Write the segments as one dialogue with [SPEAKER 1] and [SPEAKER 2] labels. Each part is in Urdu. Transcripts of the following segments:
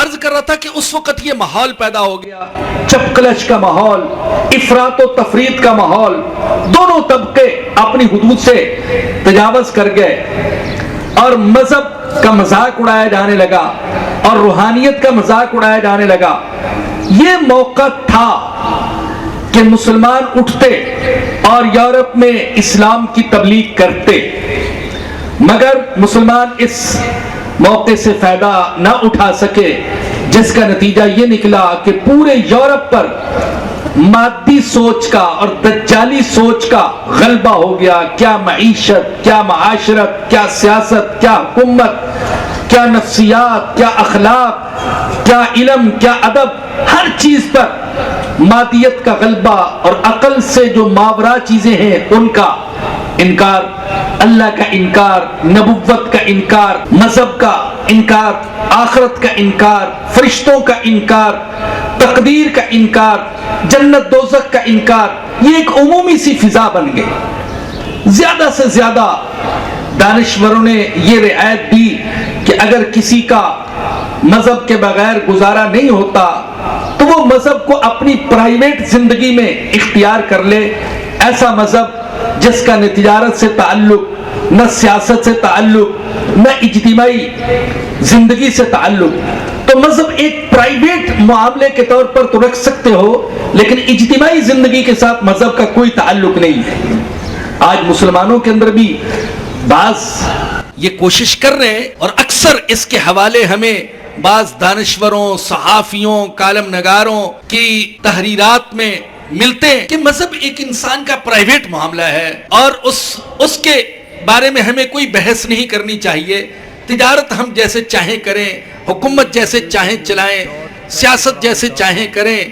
[SPEAKER 1] عرض کر رہا تھا کہ اس وقت یہ ماحول پیدا ہو گیا، چپکلش کا ماحول، افراط و تفریط کا ماحول، دونوں طبقے اپنی حدود سے تجاوز کر گئے اور مذہب کا مذاق اڑایا جانے لگا اور روحانیت کا مذاق اڑایا جانے لگا۔ یہ موقع تھا کہ مسلمان اٹھتے اور یورپ میں اسلام کی تبلیغ کرتے، مگر مسلمان اس موقع سے فائدہ نہ اٹھا سکے، جس کا نتیجہ یہ نکلا کہ پورے یورپ پر مادی سوچ کا اور دجالی سوچ کا غلبہ ہو گیا۔ کیا معیشت، کیا معاشرت، کیا سیاست، کیا حکومت، کیا نفسیات، کیا اخلاق، کیا علم، کیا ادب، ہر چیز پر مادیت کا غلبہ اور عقل سے جو ماورا چیزیں ہیں ان کا انکار، اللہ کا انکار، نبوت کا انکار، مذہب کا انکار، آخرت کا انکار، فرشتوں کا انکار، تقدیر کا انکار، جنت دوزخ کا انکار، یہ ایک عمومی سی فضا بن گئی۔ زیادہ سے زیادہ دانشوروں نے یہ رعایت دی کہ اگر کسی کا مذہب کے بغیر گزارا نہیں ہوتا تو وہ مذہب کو اپنی پرائیویٹ زندگی میں اختیار کر لے، ایسا مذہب جس کا نہ تجارت سے تعلق، نہ سیاست سے تعلق، نہ اجتماعی زندگی سے تعلق۔ تو مذہب ایک پرائیویٹ معاملے کے طور پر تو رکھ سکتے ہو، لیکن اجتماعی زندگی کے ساتھ مذہب کا کوئی تعلق نہیں ہے۔ آج مسلمانوں کے اندر بھی بعض یہ کوشش کر رہے ہیں، اور اکثر اس کے حوالے ہمیں بعض دانشوروں، صحافیوں، کالم نگاروں کی تحریرات میں ملتے ہیں کہ مذہب ایک انسان کا پرائیویٹ معاملہ ہے اور اس کے بارے میں ہمیں کوئی بحث نہیں کرنی چاہیے، تجارت ہم جیسے چاہیں کریں، حکومت جیسے چاہیں چلائیں، سیاست جیسے چاہیں کریں،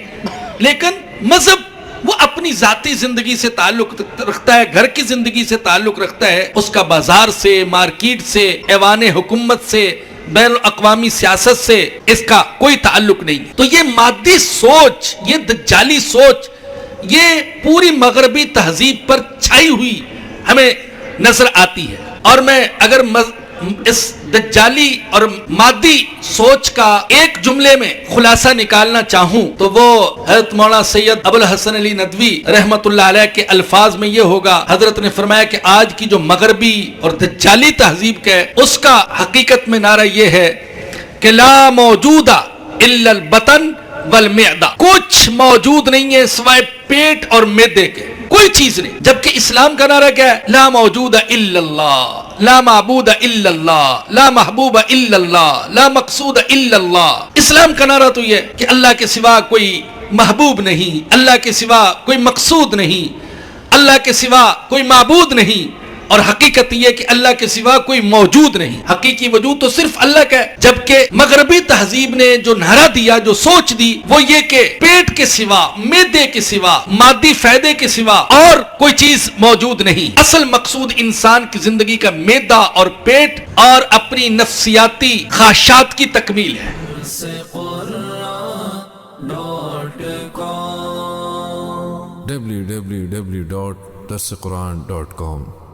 [SPEAKER 1] لیکن مذہب وہ اپنی ذاتی زندگی سے تعلق رکھتا ہے، گھر کی زندگی سے تعلق رکھتا ہے، اس کا بازار سے، مارکیٹ سے، ایوان حکومت سے، بین الاقوامی سیاست سے اس کا کوئی تعلق نہیں۔ تو یہ مادی سوچ، یہ دجالی سوچ، یہ پوری مغربی تہذیب پر چھائی ہوئی ہمیں نظر آتی ہے۔ اور میں اگر اس دجالی اور مادی سوچ کا ایک جملے میں خلاصہ نکالنا چاہوں تو وہ حضرت مولانا سید ابو الحسن علی ندوی رحمت اللہ علیہ کے الفاظ میں یہ ہوگا۔ حضرت نے فرمایا کہ آج کی جو مغربی اور دجالی تہذیب کا ہے، اس کا حقیقت میں نعرہ یہ ہے کہ لا موجود الا البطن والمعدہ، کچھ موجود نہیں ہے سوائے پیٹ اور معدے کے، کوئی چیز نہیں۔ جبکہ اسلام کا نعرہ کیا ہے؟ لا موجود الا اللہ، لا معبود الا اللہ، لا محبوب الا اللہ، لا مقصود الا اللہ۔ اسلام کا نعرہ تو یہ کہ اللہ کے سوا کوئی محبوب نہیں، اللہ کے سوا کوئی مقصود نہیں، اللہ کے سوا کوئی معبود نہیں، اور حقیقت یہ کہ اللہ کے سوا کوئی موجود نہیں۔ حقیقی وجود تو صرف اللہ کا ہے۔ جبکہ مغربی تہذیب نے جو نعرہ دیا، جو سوچ دی، وہ یہ کہ پیٹ کے سوا، معدے کے سوا، مادی فائدے کے سوا اور کوئی چیز موجود نہیں۔ اصل مقصود انسان کی زندگی کا معدہ اور پیٹ اور اپنی نفسیاتی خواہشات کی تکمیل ہے۔
[SPEAKER 2] www.dasquran.com